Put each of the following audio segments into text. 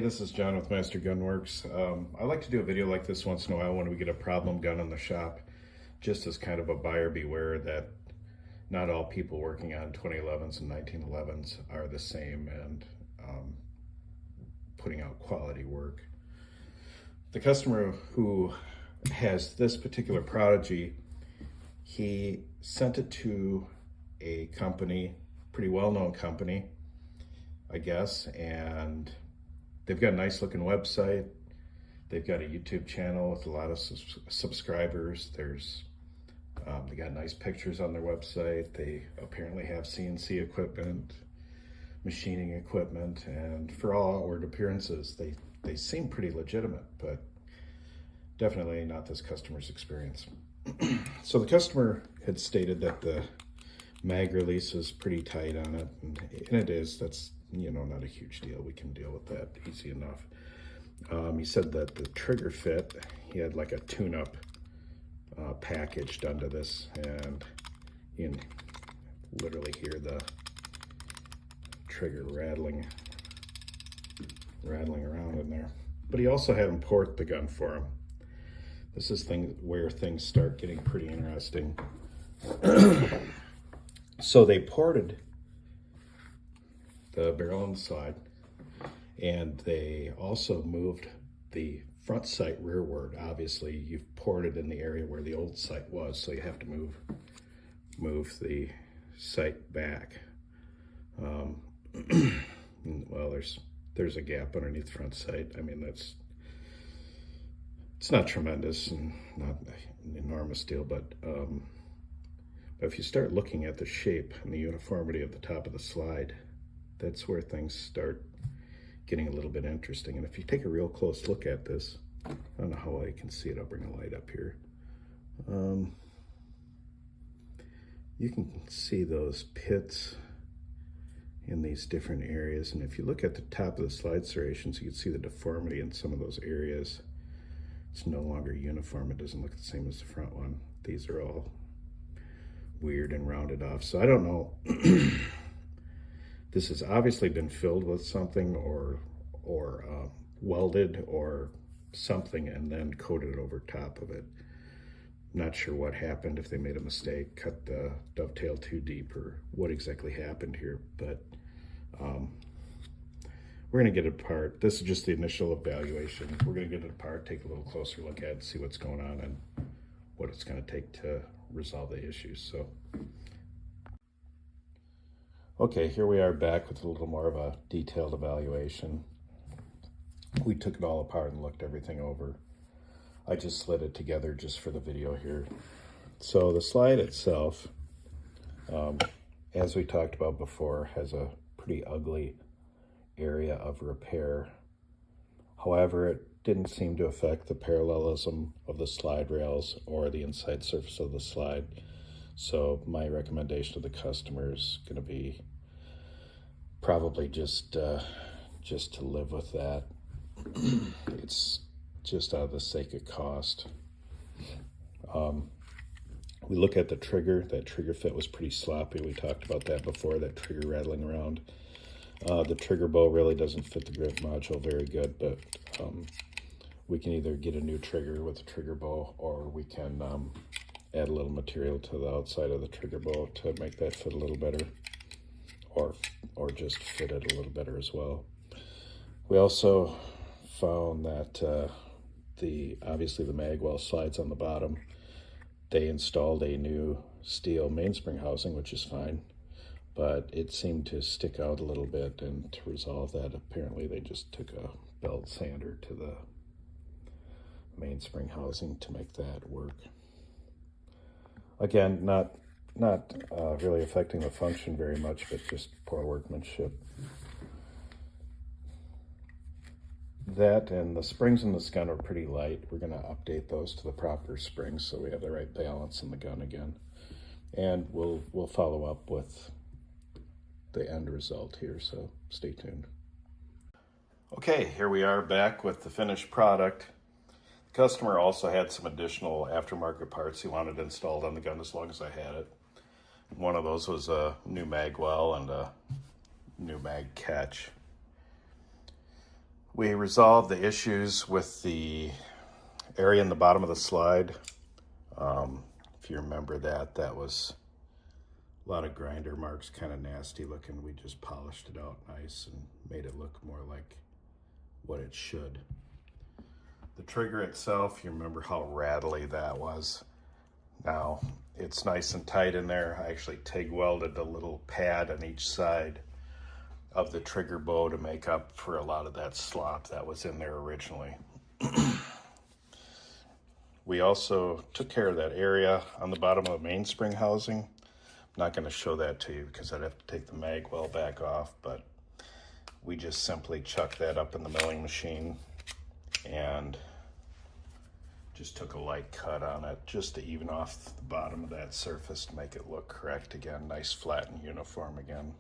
this is John with Master Gunworks. I like to do a video like this once in a while when we get a problem gun in the shop, just as kind of a buyer beware that not all people working on 2011s and 1911s are the same and putting out quality work. The customer who has this particular Prodigy, he sent it to a company, pretty well-known company, I guess, and they've got a nice looking website. They've got a YouTube channel with a lot of subscribers. They got nice pictures on their website. They apparently have CNC equipment, machining equipment, and for all outward appearances, they seem pretty legitimate, but definitely not this customer's experience. So the customer had stated that the mag release is pretty tight on it, and it is. That's, you know, not a huge deal. We can deal with that easy enough. He said that the trigger fit, he had like a tune-up package done to this, and you can literally hear the trigger rattling around in there. But he also had him port the gun for him. This is where things start getting pretty interesting. So they ported the barrel and the slide, and they also moved the front sight rearward. Obviously, you've ported in the area where the old sight was, so you have to move the sight back. Well, there's a gap underneath the front sight. I mean, it's not tremendous and not an enormous deal, but if you start looking at the shape and the uniformity of the top of the slide, that's where things start getting a little bit interesting. And if you take a real close look at this, I don't know how well you can see it. I'll bring a light up here. You can see those pits in these different areas. And if you look at the top of the slide serrations, you can see the deformity in some of those areas. It's no longer uniform. It doesn't look the same as the front one. These are all weird and rounded off. So I don't know. This has obviously been filled with something or welded or something and then coated over top of it. Not sure what happened, if they made a mistake, cut the dovetail too deep, or what exactly happened here, but we're gonna get it apart. This is just the initial evaluation. We're gonna get it apart, take a little closer look at it, see what's going on and what it's gonna take to resolve the issues. So, okay, here we are back with a little more of a detailed evaluation. We took it all apart and looked everything over. I just slid it together just for the video here. So the slide itself, as we talked about before, has a pretty ugly area of repair. However, it didn't seem to affect the parallelism of the slide rails or the inside surface of the slide. So my recommendation to the customer is going to be probably just to live with that. It's just out of the sake of cost. We look at the trigger. That trigger fit was pretty sloppy. We talked about that before, that trigger rattling around. The trigger bow really doesn't fit the grip module very good, but we can either get a new trigger with a trigger bow, or we can add a little material to the outside of the trigger bow to make that fit a little better, or just fit it a little better as well. We also found that obviously the mag well slides on the bottom. They installed a new steel mainspring housing, which is fine, but it seemed to stick out a little bit, and to resolve that, apparently they just took a belt sander to the mainspring housing to make that work. Again, not really affecting the function very much, but just poor workmanship. That and the springs in this gun are pretty light. We're going to update those to the proper springs so we have the right balance in the gun again. And we'll follow up with the end result here, so stay tuned. Okay, here we are back with the finished product. The customer also had some additional aftermarket parts he wanted installed on the gun as long as I had it. One of those was a new mag well and a new mag catch. We resolved the issues with the area in the bottom of the slide. If you remember that, that was a lot of grinder marks, kind of nasty looking. We just polished it out nice and made it look more like what it should. The trigger itself, you remember how rattly that was. Now it's nice and tight in there. I actually TIG welded a little pad on each side of the trigger bow to make up for a lot of that slop that was in there originally. We also took care of that area on the bottom of the mainspring housing. I'm not going to show that to you because I'd have to take the mag well back off, but we just simply chucked that up in the milling machine and just took a light cut on it just to even off the bottom of that surface to make it look correct again, nice flat and uniform again.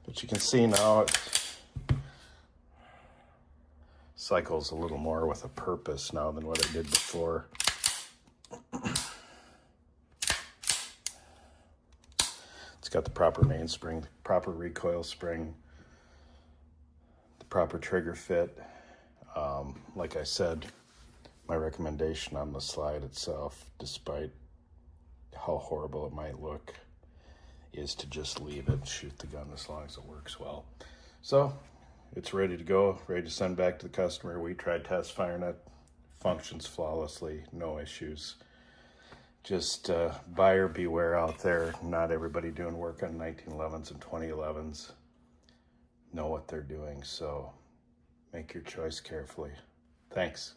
But you can see now it cycles a little more with a purpose now than what it did before. It's got the proper mainspring, the proper recoil spring, the proper trigger fit. Like I said, my recommendation on the slide itself, despite how horrible it might look, is to just leave it, shoot the gun as long as it works well. So it's ready to go, ready to send back to the customer. We tried test firing it, functions flawlessly, no issues. Just buyer beware out there. Not everybody doing work on 1911s and 2011s know what they're doing, so make your choice carefully. Thanks.